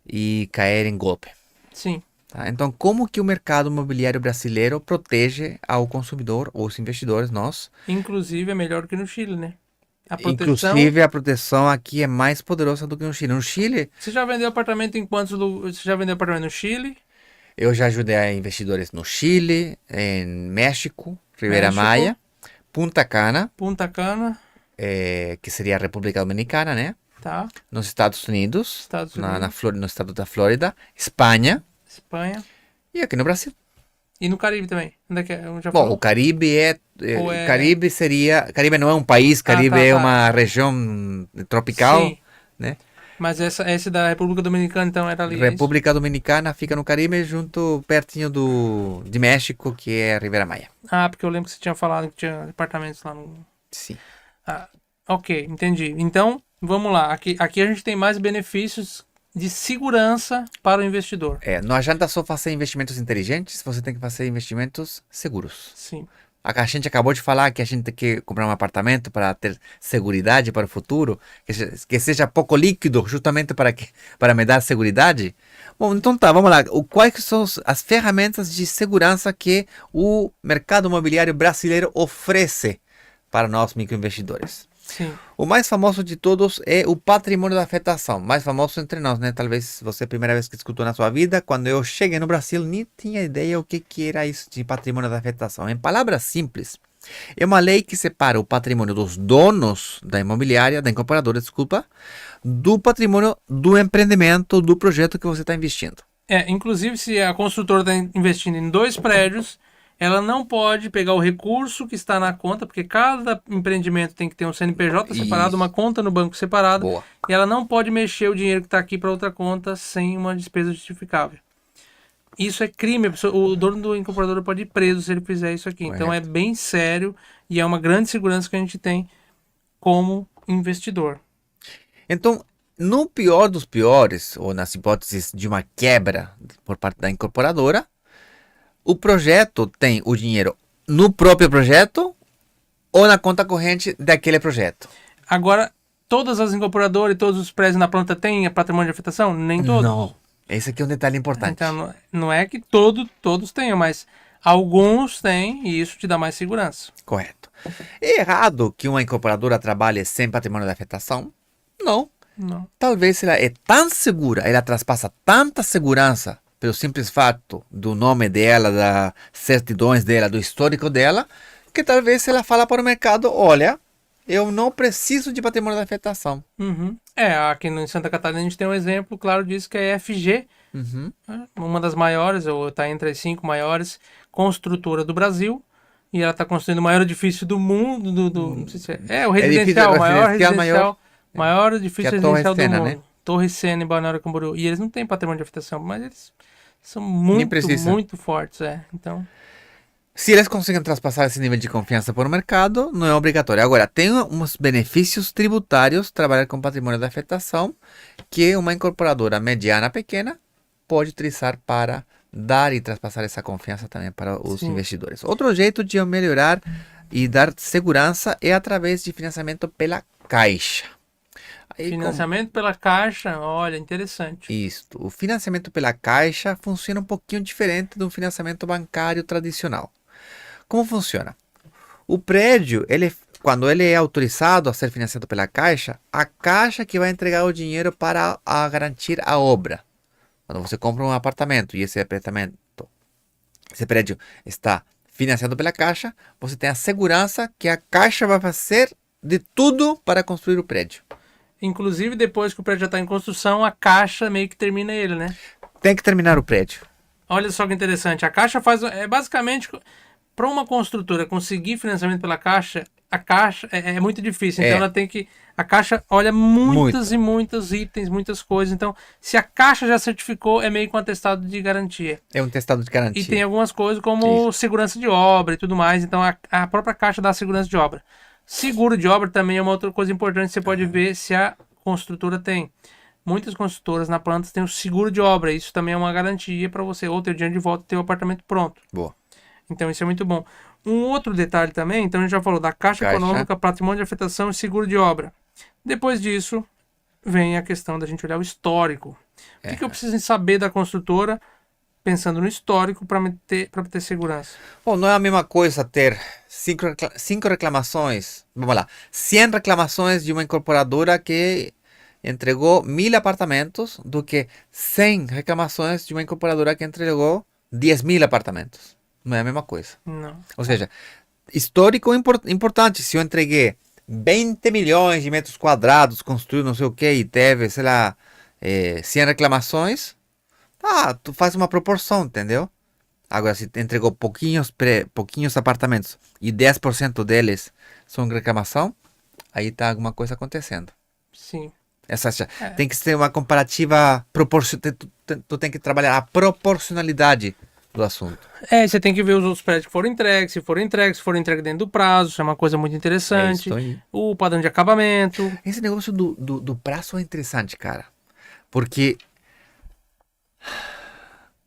A: e cair em golpe.
B: Sim.
A: Tá? Então, como que o mercado imobiliário brasileiro protege ao consumidor, ou os investidores, nós?
B: Inclusive é melhor que no Chile, né? A proteção...
A: Inclusive, a proteção aqui é mais poderosa do que no Chile. No Chile,
B: Você já vendeu apartamento em quantos lugares? Você já vendeu apartamento no Chile?
A: eu já ajudei a investidores no Chile, em México, Ribeira
B: México.
A: Maya, Punta Cana,
B: Punta Cana,
A: que seria a República Dominicana, né?
B: tá?
A: Nos Estados Unidos,
B: Estados Unidos.
A: no estado da Flórida, Espanha
B: Espanha.
A: e aqui no Brasil.
B: E no Caribe também. Onde é que é? Já
A: Bom,
B: falou?
A: o Caribe
B: Ou é-
A: Caribe seria... Caribe não é um país, Caribe
B: tá,
A: é
B: tá.
A: uma região tropical,
B: Sim.
A: né?
B: Mas esse da República Dominicana, então, era ali. é isso?
A: República Dominicana fica no Caribe, pertinho de México, que é Ribeira Maya.
B: Ah, porque eu lembro que você tinha falado que tinha apartamentos lá no...
A: Sim.
B: Ah, ok, entendi. Então, vamos lá. Aqui a gente tem mais benefícios de segurança para o investidor.
A: Não adianta só fazer investimentos inteligentes, você tem que fazer investimentos seguros.
B: Sim.
A: A gente acabou de falar que a gente tem que comprar um apartamento para ter seguridade para o futuro, que seja pouco líquido, justamente para me dar seguridade. Bom, então tá, vamos lá. Quais são as ferramentas de segurança que o mercado imobiliário brasileiro oferece para nós microinvestidores?
B: Sim.
A: O mais famoso de todos é o patrimônio da afetação. Mais famoso entre nós, né? Talvez você é a primeira vez que escutou na sua vida. Quando eu cheguei no Brasil, nem tinha ideia o que era isso de patrimônio da afetação. Em palavras simples, é uma lei que separa o patrimônio dos donos da imobiliária, da incorporadora, desculpa, do patrimônio do empreendimento, do projeto que você está investindo.
B: Inclusive, se a construtora está investindo em 2 prédios, ela não pode pegar o recurso que está na conta, porque cada empreendimento tem que ter um CNPJ separado,
A: Isso.
B: uma conta no banco separado,
A: Boa.
B: e ela não pode mexer o dinheiro que está aqui para outra conta sem uma despesa justificável. Isso é crime, o dono do incorporador pode ir preso se ele fizer isso aqui. Então é bem sério e é uma grande segurança que a gente tem como investidor.
A: Então, no pior dos piores, ou nas hipóteses de uma quebra por parte da incorporadora, o projeto tem o dinheiro no próprio projeto ou na conta corrente daquele projeto?
B: Agora, todas as incorporadoras e todos os prédios na planta têm patrimônio de afetação? Nem todos.
A: Não. Esse aqui é um detalhe importante.
B: Então, não é que todos tenham, mas alguns têm e isso te dá mais segurança.
A: Correto. É errado que uma incorporadora trabalhe sem patrimônio de afetação? Não.
B: Não.
A: Talvez ela é tão segura, ela traspassa tanta segurança pelo simples fato do nome dela, das certidões dela, do histórico dela, Porque talvez ela fala para o mercado, olha, eu não preciso de patrimônio da afetação.
B: Uhum. Aqui em Santa Catarina a gente tem um exemplo claro disso, que é a FG,
A: Uhum.
B: uma das maiores, ou está entre as 5 maiores, construtora do Brasil, e ela está construindo o maior edifício do mundo, não sei se o residencial, maior edifício
A: que é a Torre
B: residencial do
A: Sena,
B: mundo.
A: né?
B: Torre Sena em Balneário Camboriú. E eles não têm patrimônio de habitação, mas eles são
A: Nem
B: muito,
A: precisa.
B: muito fortes, Então,
A: Se eles conseguem traspassar esse nível de confiança por mercado, não é obrigatório. Agora, tem uns benefícios tributários trabalhar com patrimônio da afetação que uma incorporadora mediana pequena pode utilizar para dar e traspassar essa confiança também para os
B: Sim.
A: investidores. Outro jeito de melhorar e dar segurança é através de financiamento pela Caixa. Aí,
B: financiamento pela Caixa, olha, interessante.
A: Isso. O financiamento pela Caixa funciona um pouquinho diferente do financiamento bancário tradicional. Como funciona? O prédio, quando ele é autorizado a ser financiado pela Caixa, a Caixa que vai entregar o dinheiro para garantir a obra. Quando você compra um apartamento e esse prédio está financiado pela Caixa, você tem a segurança que a Caixa vai fazer de tudo para construir o prédio.
B: Inclusive, depois que o prédio já está em construção, a Caixa meio que termina ele, né?
A: Tem que terminar o prédio.
B: Olha só que interessante. A Caixa faz... basicamente, para uma construtora conseguir financiamento pela Caixa, a Caixa é muito difícil. Então, ela tem que... A Caixa olha muitos e muitos itens, muitas coisas. Então, se a Caixa já certificou, é meio que um atestado de garantia.
A: É um atestado de garantia.
B: E tem algumas coisas como segurança de obra e tudo mais. Então, a própria Caixa dá segurança de obra. Seguro de obra também é uma outra coisa importante que você pode ver se a construtora tem. Muitas construtoras na planta têm o seguro de obra. Isso também é uma garantia para você ou ter o dinheiro de volta e ter o apartamento pronto.
A: Boa.
B: Então isso é muito bom. Um outro detalhe também, então a gente já falou da Caixa Econômica, patrimônio de afetação e seguro de obra. Depois disso, vem a questão da gente olhar o histórico. O que eu preciso saber da construtora, pensando no histórico, para ter segurança?
A: Bom, não é a mesma coisa ter 5 reclamações, vamos lá, 100 reclamações de uma incorporadora que entregou 1000 apartamentos do que 100 reclamações de uma incorporadora que entregou 10.000 apartamentos. Não é a mesma coisa.
B: Não.
A: Ou seja, histórico importante. Se eu entreguei 20 milhões de metros quadrados, construído não sei o que, e teve, sei lá, 100 reclamações, tu faz uma proporção, entendeu? Agora, se entregou pouquinhos apartamentos e 10% deles são reclamação, aí tá alguma coisa acontecendo.
B: Sim.
A: Tem que ser uma comparativa proporcional. Tu tem que trabalhar a proporcionalidade do assunto.
B: Você tem que ver os outros prédios que foram entregues, se foram entregues dentro do prazo, isso é uma coisa muito interessante. O padrão de acabamento.
A: Esse negócio do prazo é interessante, cara. Porque,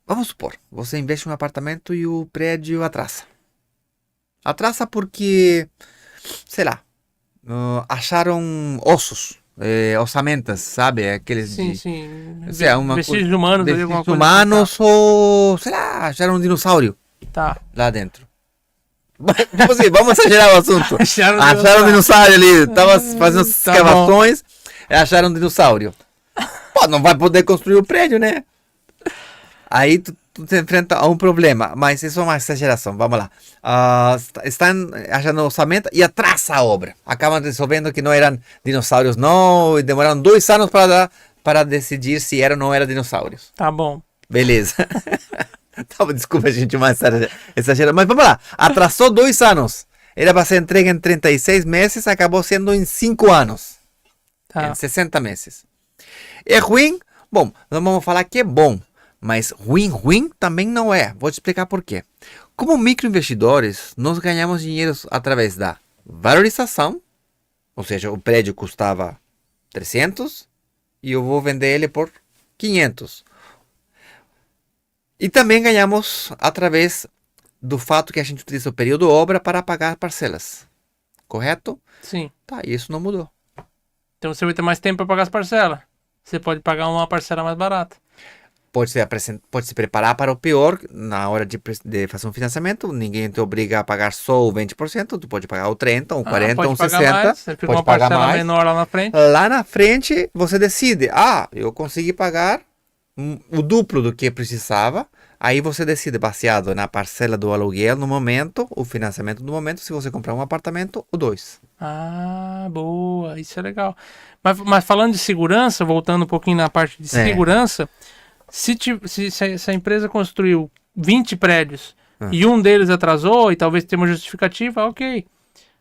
A: vamos supor, você investe em um apartamento e o prédio atrasa. Atrasa porque, sei lá, acharam ossos. Osamentas, sabe? Aqueles
B: sim.
A: Vestígios
B: humanos.
A: Vestígios humanos ou, sei lá, acharam um dinossauro lá dentro. Tipo assim, vamos exagerar o assunto. Acharam um dinossauro ali, tava fazendo as escavações, acharam um dinossauro. Pô, não vai poder construir o prédio, né? Aí tu se enfrenta a um problema, mas isso é uma exageração, vamos lá. Estão achando orçamento e atrasa a obra. Acabam resolvendo que não eram dinossauros não, e demoraram 2 anos para decidir se eram ou não eram dinossauros.
B: Tá bom.
A: Beleza. Desculpa, gente, mais exagerado, mas vamos lá. Atrasou 2 anos. Era para ser entregue em 36 meses, acabou sendo em 5 anos. Em 60 meses. É ruim? Bom, não vamos falar que é bom. Mas ruim também não é. Vou te explicar por quê. Como microinvestidores, nós ganhamos dinheiro através da valorização, ou seja, o prédio custava 300 e eu vou vender ele por 500. E também ganhamos através do fato que a gente utiliza o período obra para pagar parcelas. Correto?
B: Sim.
A: E isso não mudou.
B: Então você vai ter mais tempo para pagar as parcelas. Você pode pagar uma parcela mais barata.
A: Pode se preparar para o pior na hora de fazer um financiamento. Ninguém te obriga a pagar só o 20%. Tu pode pagar o 30%, o 40%, o 60%.
B: Você fica uma parcela menor lá na frente.
A: Lá na frente, você decide. Eu consegui pagar o duplo do que precisava. Aí você decide, baseado na parcela do aluguel no momento, o financiamento no momento, se você comprar um apartamento ou dois.
B: Ah, boa, isso é legal. Mas falando de segurança, voltando um pouquinho na parte de segurança, se a empresa construiu 20 prédios e um deles atrasou e talvez tenha uma justificativa, ok.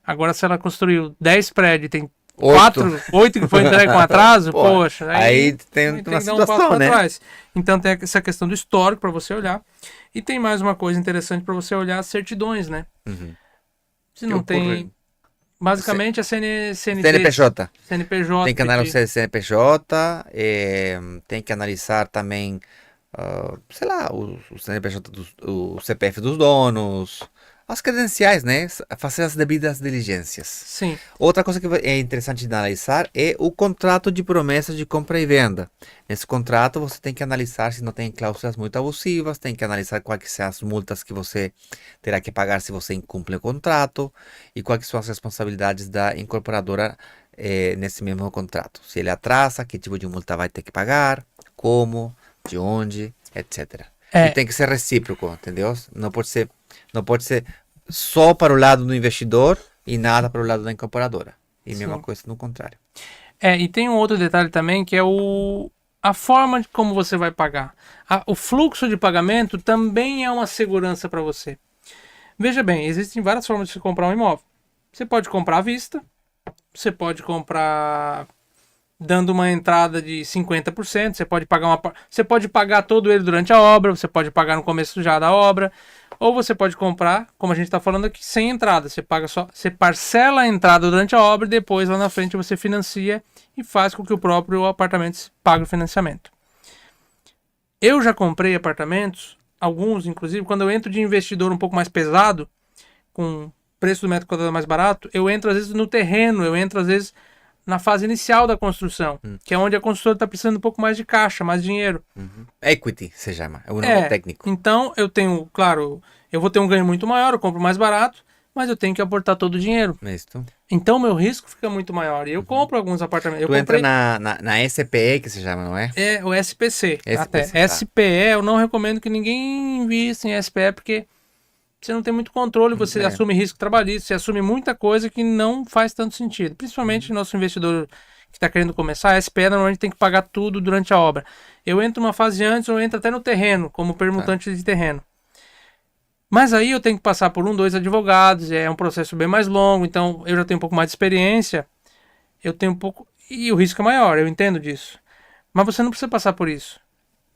B: Agora, se ela construiu 10 prédios e tem 8 que foi entregue com atraso, poxa,
A: aí tem uma
B: que dar um
A: situação,
B: passo pra
A: né?
B: trás. Então tem essa questão do histórico para você olhar. E tem mais uma coisa interessante para você olhar, as certidões, né? Se não tem... Basicamente a
A: CNPJ.
B: CNPJ.
A: Tem que analisar o CNPJ, tem que analisar também, sei lá, o CNPJ, o CPF dos donos, as credenciais, né? Fazer as devidas diligências.
B: Sim.
A: Outra coisa que é interessante de analisar é o contrato de promessa de compra e venda. Nesse contrato você tem que analisar se não tem cláusulas muito abusivas, tem que analisar quais são as multas que você terá que pagar se você incumpre o contrato e quais são as responsabilidades da incorporadora nesse mesmo contrato. Se ele atrasa, que tipo de multa vai ter que pagar, como, de onde, etc. E tem que ser recíproco, entendeu? Não pode ser só para o lado do investidor e nada para o lado da incorporadora. E mesma coisa no contrário.
B: E tem um outro detalhe também que é a forma de como você vai pagar. O fluxo de pagamento também é uma segurança para você. Veja bem, existem várias formas de você comprar um imóvel. Você pode comprar à vista, você pode comprar dando uma entrada de 50%, você pode pagar todo ele durante a obra, você pode pagar no começo já da obra, ou você pode comprar, como a gente está falando aqui, sem entrada. Você parcela a entrada durante a obra e depois lá na frente você financia e faz com que o próprio apartamento pague o financiamento. Eu já comprei apartamentos, alguns inclusive, quando eu entro de investidor um pouco mais pesado, com preço do metro quadrado mais barato, eu entro às vezes no terreno, eu entro às vezes na fase inicial da construção, que é onde a construtora está precisando um pouco mais de caixa, mais dinheiro.
A: Equity se chama, é o nome técnico.
B: Então eu tenho, claro, eu vou ter um ganho muito maior, eu compro mais barato, mas eu tenho que aportar todo o dinheiro.
A: Isso.
B: Então meu risco fica muito maior. E eu compro alguns apartamentos.
A: Tu entra na SPE, que se chama, não é?
B: É o SPC. Até.
A: Tá.
B: SPE, eu não recomendo que ninguém invista em SPE, porque você não tem muito controle, você assume risco trabalhista, você assume muita coisa que não faz tanto sentido. Principalmente nosso investidor que está querendo começar, a SPE normalmente tem que pagar tudo durante a obra. Eu entro uma fase antes, ou entro até no terreno, como permutante de terreno. Mas aí eu tenho que passar por 2 advogados, é um processo bem mais longo, então eu já tenho um pouco mais de experiência, eu tenho um pouco... E o risco é maior, eu entendo disso. Mas você não precisa passar por isso.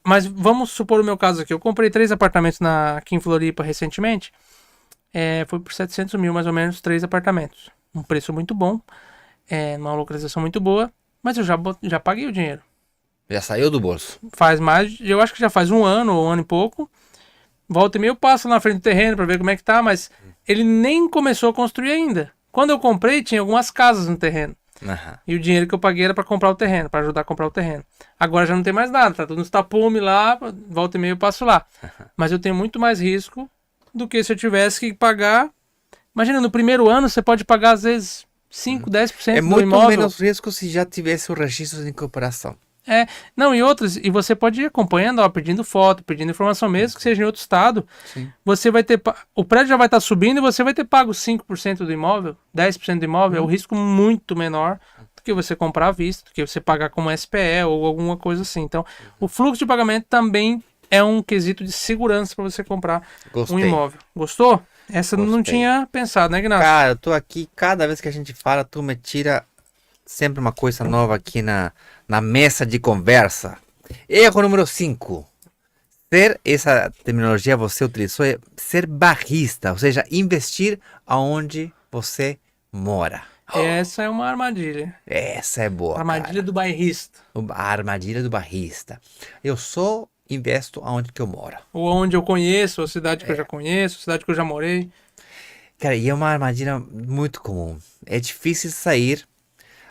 B: Mas vamos supor o meu caso aqui. Eu comprei 3 apartamentos aqui em Floripa recentemente. Foi por 700 mil, mais ou menos, 3 apartamentos. Um preço muito bom. Uma localização muito boa. Mas eu já paguei o dinheiro.
A: Já saiu do bolso.
B: Faz mais... Eu acho que já faz 1 ano ou 1 ano e pouco. Volta e meia eu passo na frente do terreno para ver como é que tá. Mas ele nem começou a construir ainda. Quando eu comprei, tinha algumas casas no terreno. E o dinheiro que eu paguei era para comprar o terreno, para ajudar a comprar o terreno. Agora já não tem mais nada, tá tudo nos tapumes lá, volta e meia eu passo lá. Mas eu tenho muito mais risco do que se eu tivesse que pagar. Imagina, no primeiro ano você pode pagar às vezes 5, 10% do imóvel.
A: É muito menos risco se já tivesse o registro de incorporação.
B: Não, e você pode ir acompanhando, pedindo foto, pedindo informação, mesmo que seja em outro estado.
A: Sim.
B: Você vai ter, o prédio já vai estar subindo e você vai ter pago 5% do imóvel, 10% do imóvel, é um risco muito menor do que você comprar à vista, do que você pagar como SPE ou alguma coisa assim. Então, o fluxo de pagamento também é um quesito de segurança para você comprar um imóvel. Gostou? Essa eu não tinha pensado, né, Ignacio?
A: Cara, eu tô aqui, cada vez que a gente fala, tu me tira sempre uma coisa nova aqui na mesa de conversa. Erro número 5. Essa terminologia você utilizou, é ser barrista, ou seja, investir aonde você mora.
B: Essa é uma armadilha.
A: Essa é boa.
B: Armadilha do bairrista.
A: A armadilha do barrista. Eu só investo aonde que eu moro.
B: Ou onde eu conheço, a cidade que eu já conheço, a cidade que eu já morei.
A: Cara, e é uma armadilha muito comum. É difícil sair.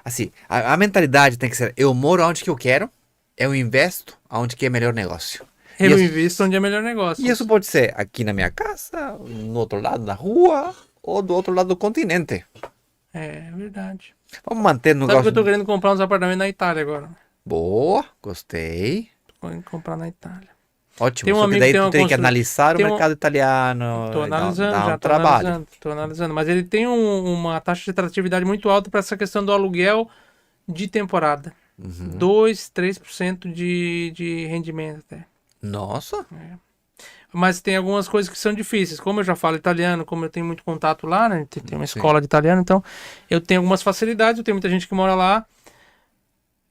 A: Assim, a mentalidade tem que ser, eu moro onde que eu quero, eu investo onde que é melhor negócio.
B: Eu invisto onde é melhor negócio.
A: E isso pode ser aqui na minha casa, no outro lado da rua, ou do outro lado do continente.
B: É verdade.
A: Vamos manter no
B: Sabe que eu tô querendo comprar uns apartamentos na Itália agora.
A: Boa, gostei.
B: Tô querendo comprar na Itália.
A: Ótimo.
B: Tem um
A: Só que
B: amigo
A: daí
B: que tem
A: tu
B: uma
A: teria que
B: constru-
A: analisar o
B: tem um-
A: mercado italiano.
B: Tô analisando,
A: dá um
B: já tô
A: trabalho.
B: analisando, tô analisando. Mas ele tem uma taxa de atratividade muito alta para essa questão do aluguel de temporada. 2, 3% de rendimento até.
A: Nossa.
B: Mas tem algumas coisas que são difíceis. Como eu já falo italiano, como eu tenho muito contato lá, né? Tem uma
A: Sim.
B: escola de italiano, então eu tenho algumas facilidades, eu tenho muita gente que mora lá.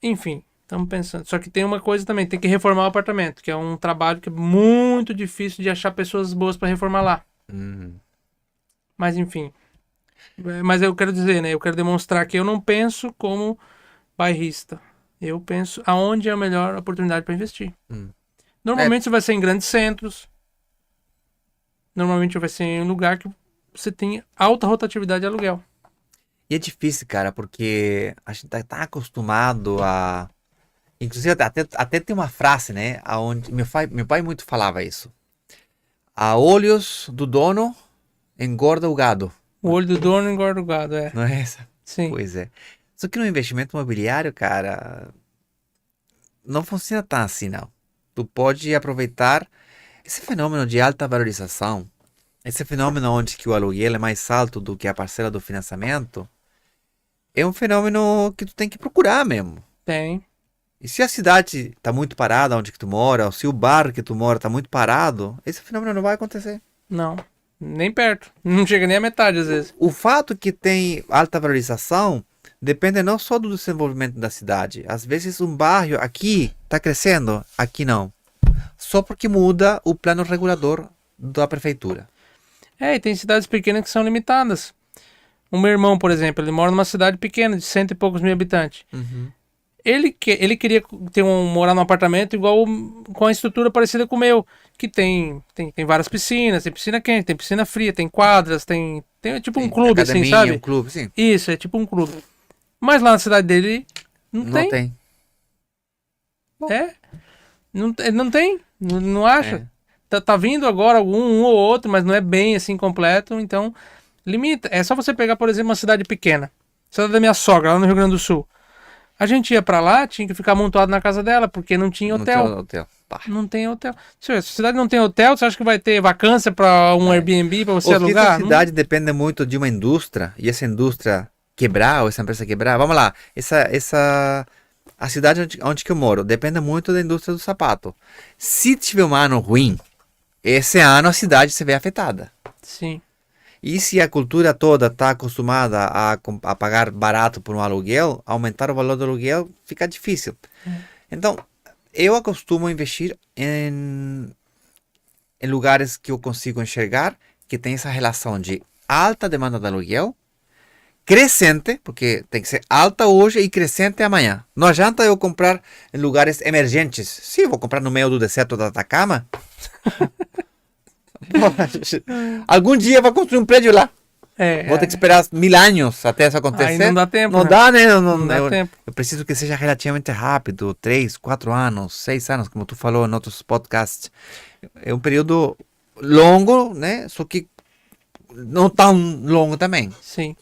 B: Enfim, estamos pensando. Só que tem uma coisa também, tem que reformar o apartamento, que é um trabalho que é muito difícil de achar pessoas boas para reformar lá. Mas enfim. Mas eu quero dizer, né? Eu quero demonstrar que eu não penso como bairrista. Eu penso aonde é a melhor oportunidade para investir. Normalmente você vai ser em grandes centros. Normalmente vai ser em um lugar que você tem alta rotatividade de aluguel.
A: E é difícil, cara, porque a gente tá acostumado a... Inclusive, até tem uma frase, né? Aonde meu pai muito falava isso. A olhos do dono, engorda o gado.
B: O olho do dono engorda o gado, é.
A: Não é essa?
B: Sim.
A: Pois é. Só que no investimento imobiliário, cara, não funciona tão assim, não. Tu pode aproveitar esse fenômeno de alta valorização, esse fenômeno onde que o aluguel é mais alto do que a parcela do financiamento, é um fenômeno que tu tem que procurar mesmo.
B: Tem.
A: E se a cidade está muito parada onde que tu mora, ou se o bairro que tu mora está muito parado, esse fenômeno não vai acontecer.
B: Não. Nem perto. Não chega nem a metade, às vezes.
A: O fato que tem alta valorização depende não só do desenvolvimento da cidade. Às vezes um bairro aqui está crescendo, aqui não. Só porque muda o plano regulador da prefeitura.
B: E tem cidades pequenas que são limitadas. O meu irmão, por exemplo, ele mora numa cidade pequena, de 100 e poucos mil habitantes. Ele queria morar num apartamento igual com a estrutura parecida com o meu, que tem várias piscinas, tem piscina quente, tem piscina fria, tem quadras, tem tipo um clube, assim,
A: Academia,
B: sabe?
A: um clube, sim.
B: Isso, é tipo um clube. Mas lá na cidade dele, não tem. Não tem, não acha. Tá vindo agora um ou outro, mas não é bem assim completo, então limita. É só você pegar, por exemplo, uma cidade pequena. Cidade da minha sogra, lá no Rio Grande do Sul. A gente ia pra lá, tinha que ficar amontoado na casa dela, porque não tinha hotel. Não tem hotel. Se a cidade não tem hotel, você acha que vai ter vacância pra um Airbnb, pra você alugar?
A: A cidade depende muito de uma indústria, e essa indústria quebrar, ou essa empresa quebrar, vamos lá, a cidade onde que eu moro, depende muito da indústria do sapato. Se tiver um ano ruim, esse ano a cidade se vê afetada.
B: Sim.
A: E se a cultura toda está acostumada a pagar barato por um aluguel, aumentar o valor do aluguel fica difícil. Então, eu acostumo investir em lugares que eu consigo enxergar que tem essa relação de alta demanda de aluguel, crescente, porque tem que ser alta hoje e crescente amanhã. Não adianta eu comprar em lugares emergentes. Se eu vou comprar no meio do deserto da Atacama... Algum dia vai construir um prédio lá. Vou ter que esperar 1000 anos até isso acontecer.
B: Aí não dá tempo.
A: Não dá, né?
B: Não dá tempo.
A: Eu preciso que seja relativamente rápido. 3, 4 anos, 6 anos, como tu falou em outros podcasts. É um período longo, né? Só que não tão longo também.
B: Sim.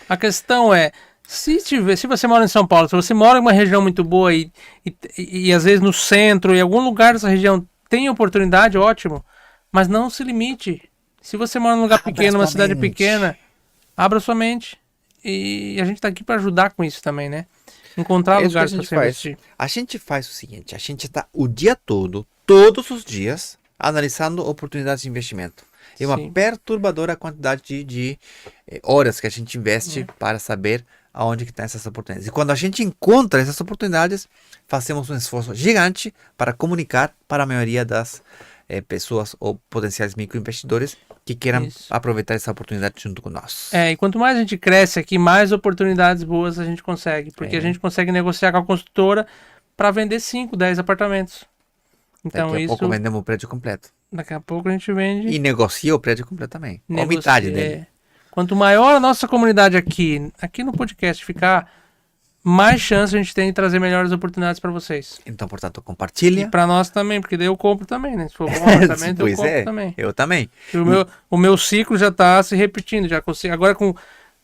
B: A questão é, se você mora em São Paulo, se você mora em uma região muito boa e às vezes no centro, em algum lugar dessa região tem oportunidade, ótimo. Mas não se limite. Se você mora num lugar pequeno, numa cidade pequena, abra sua mente. E a gente tá aqui para ajudar com isso também, né? Encontrar lugares para você investir.
A: A gente faz o seguinte, a gente tá o dia todo, todos os dias, analisando oportunidades de investimento. É uma perturbadora a quantidade de horas que a gente investe para saber aonde que estão essas oportunidades. E quando a gente encontra essas oportunidades, fazemos um esforço gigante para comunicar para a maioria das pessoas ou potenciais microinvestidores que queiram aproveitar essa oportunidade junto com nós.
B: E quanto mais a gente cresce aqui, mais oportunidades boas a gente consegue. Porque a gente consegue negociar com a construtora para vender 5, 10 apartamentos. Então,
A: daqui a pouco vendemos o prédio completo.
B: Daqui a pouco a gente vende.
A: E negocia o prédio completo também. Ou metade dele.
B: Quanto maior a nossa comunidade aqui no podcast ficar, mais chance a gente tem de trazer melhores oportunidades para vocês.
A: Então, portanto, compartilha.
B: E para nós também, porque daí eu compro também, né? Se for um apartamento, eu compro também.
A: Eu também.
B: E o meu ciclo já está se repetindo. Já consigo, agora com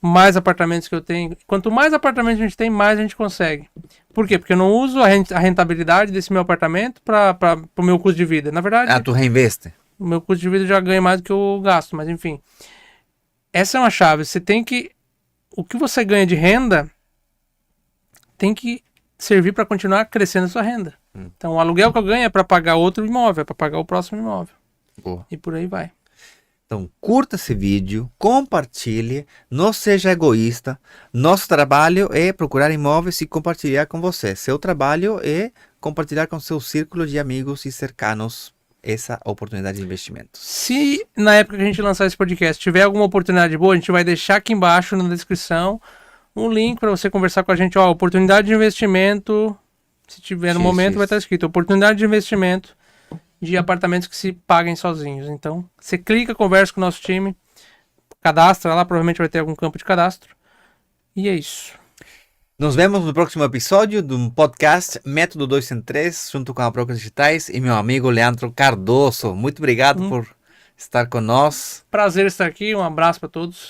B: mais apartamentos que eu tenho. Quanto mais apartamentos a gente tem, mais a gente consegue. Por quê? Porque eu não uso a rentabilidade desse meu apartamento para o meu custo de vida. Na verdade,
A: tu reinveste.
B: o meu custo de vida já ganha mais do que eu gasto, mas enfim. Essa é uma chave. Você tem que... O que você ganha de renda tem que servir para continuar crescendo a sua renda. Então, o aluguel que eu ganho é para pagar outro imóvel, é para pagar o próximo imóvel.
A: Boa.
B: E por aí vai.
A: Então, curta esse vídeo, compartilhe, não seja egoísta. Nosso trabalho é procurar imóveis e compartilhar com você. Seu trabalho é compartilhar com seu círculo de amigos e cercanos essa oportunidade de investimento.
B: Se na época que a gente lançar esse podcast tiver alguma oportunidade boa, a gente vai deixar aqui embaixo na descrição um link para você conversar com a gente. Ó, oportunidade de investimento, se tiver no momento vai estar escrito oportunidade de investimento de apartamentos que se paguem sozinhos. Então, você clica, conversa com o nosso time, cadastra lá, provavelmente vai ter algum campo de cadastro. E é isso.
A: Nos vemos no próximo episódio do podcast Método 203, junto com a Brokers Digitais e meu amigo Leandro Cardoso. Muito obrigado por estar conosco.
B: Prazer estar aqui, um abraço para todos.